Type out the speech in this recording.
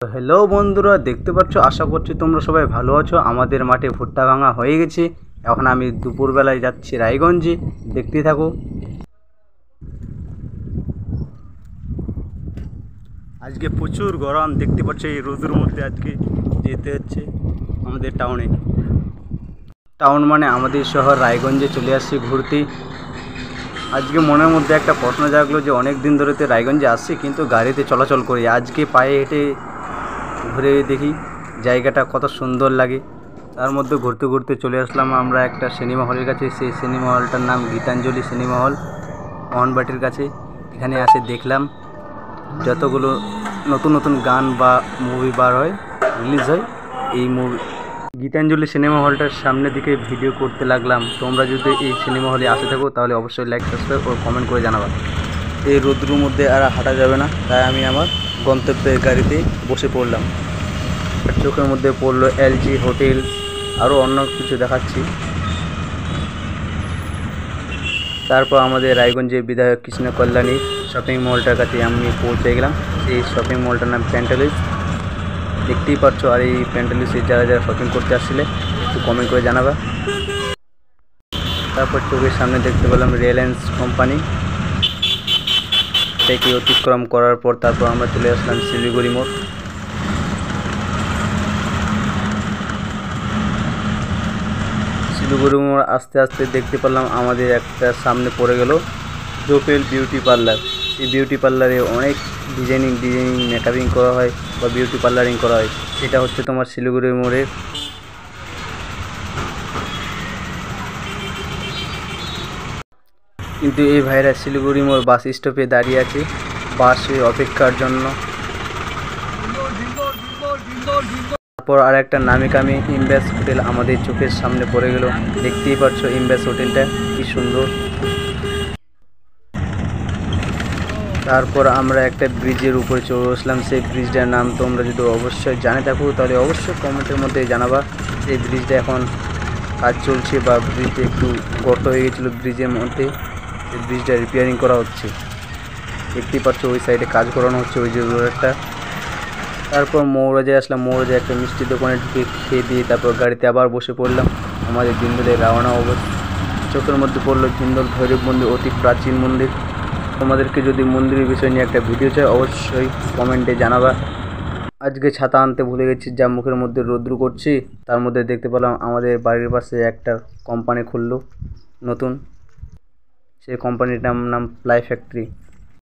তো হ্যালো বন্ধুরা, দেখতে পাচ্ছ, আশা করছি তোমরা সবাই ভালো আছো। আমাদের মাঠে ভুট্টা ভাঙা হয়ে গেছে। এখন আমি দুপুরবেলায় যাচ্ছি রায়গঞ্জে, দেখতে থাকো। আজকে প্রচুর গরম, দেখতে পাচ্ছ এই রোদের মধ্যে আজকে যেতে হচ্ছে আমাদের টাউন মানে আমাদের শহর রায়গঞ্জে চলে আসছি ঘুরতে। আজকে মনের মধ্যে একটা প্রশ্ন জাগলো যে অনেক দিন ধরে তো রায়গঞ্জে আসছি, কিন্তু গাড়িতে চলাচল করি, আজকে পায়ে হেঁটে ঘুরে দেখি জায়গাটা কত সুন্দর লাগে। তার মধ্যে ঘুরতে ঘুরতে চলে আসলাম আমরা একটা সিনেমা হলের কাছে। সেই সিনেমা হলটার নাম গীতাঞ্জলি সিনেমা হল, মোহনবাটির কাছে। এখানে এসে দেখলাম যতগুলো নতুন নতুন গান বা মুভি রিলিজ হয় এই গীতাঞ্জলি সিনেমা হলটার সামনের দিকে ভিডিও করতে লাগলাম। তোমরা যদি এই সিনেমা হলে আসে থাকো তাহলে অবশ্যই লাইক, সাবস্ক্রাইব ও কমেন্ট করে জানাবা। এই রোদ্রুর মধ্যে আর হাঁটা যাবে না, তাই আমি আমার গন্তব্যের গাড়িতে বসে পড়লাম। চোখের মধ্যে পড়লো এলজি হোটেল, আরও অন্য কিছু দেখাচ্ছি। তারপর আমাদের রায়গঞ্জের বিধায়ক কৃষ্ণ কল্যাণী শপিং মলটার কাছে আমি পৌঁছে গেলাম। এই শপিং মলটার নাম প্যান্টালুইস, দেখতেই পাচ্ছ। আর এই প্যান্টালুইসে যারা যারা শপিং করতে আসছিলে একটু কমেন্ট করে জানাবা। তারপর চোখের সামনে দেখতে পেলাম রিলায়েন্স কোম্পানি। এটাকে অতিক্রম করার পর তারপর আমরা চলে আসলাম শিলিগুড়ি মোড়। শিলিগুড়ি মোড় আস্তে আস্তে দেখতে পেলাম আমাদের একটা সামনে পড়ে গেল জোপেল বিউটি পার্লার। এই বিউটি পার্লারে অনেক ডিজাইনিং মেকআপিং করা হয় বা বিউটি পার্লারিং করা হয়। এটা হচ্ছে তোমার শিলিগুড়ি মোড়ের। কিন্তু এই ভাইরা শিলিগুড়ি মোড় বাস স্টপে দাঁড়িয়ে আছে বাসে অপেক্ষার জন্য। তারপর আর একটা নামি কামি ইমবেস হোটেল আমাদের চোখের সামনে পড়ে গেল। দেখতেই পাচ্ছ ইমবেস হোটেলটা কি সুন্দর। তারপর আমরা একটা ব্রিজের উপরে চলে আসলাম। সেই ব্রিজটার নাম তোমরা যদি অবশ্যই জানে থাকো তাহলে অবশ্যই কমেন্টের মধ্যে জানাবা। সেই ব্রিজটা এখন কাজ চলছে বা ব্রিজটা একটু গর্ত হয়ে গেছিলো ব্রিজের মধ্যে, সেই ব্রিজটা রিপেয়ারিং করা হচ্ছে। দেখতেই পাচ্ছ ওই সাইডে কাজ করানো হচ্ছে, ওই যে রোডটা। তারপর মৌরাজায় আসলাম। মৌরাজায় একটা মিষ্টি দোকানে ঢুকে খেয়ে দিয়ে তারপর গাড়িতে আবার বসে পড়লাম আমাদের জিন্দলের রওনা অবস্থা। চোখের মধ্যে পড়লো জিন্দল ভৈরব মন্দির, অতি প্রাচীন মন্দির। তোমাদেরকে যদি মন্দিরের বিষয় নিয়ে একটা ভিডিও চাই অবশ্যই কমেন্টে জানাবা। আজকে ছাতা আনতে ভুলে গেছি, যা মুখের মধ্যে রৌদ্র করছি। তার মধ্যে দেখতে পেলাম আমাদের বাড়ির পাশে একটা কোম্পানি খুললো নতুন। সেই কোম্পানিটার নাম প্লাই ফ্যাক্টরি।